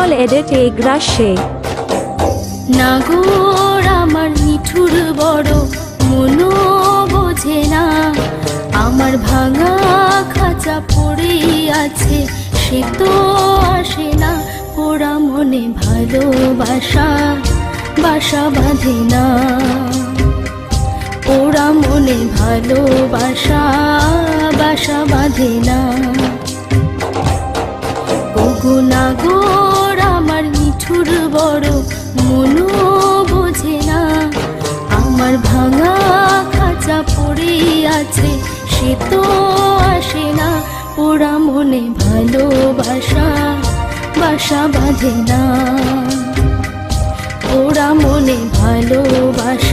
Visual edit A Grashe নাগর আমার নিঠুর বড় মনো বোঝে না, আমার ভাঙা খাঁচা পড়ে আছে সে তো আসে না, পোড়া মনে ভালোবাসা বাসা বাঁধে না, পোড়া মনে ভালোবাসা বাসা বাঁধে না। ওগো নাগর আমার নিঠুর বড় মনো বোঝে না, আমার ভাঙা খাঁচা পড়ে আছে সে তো আসে না, পোড়া মনে ভালোবাসা বাসা বাঁধে না, পোড়া মনে ভালোবাসা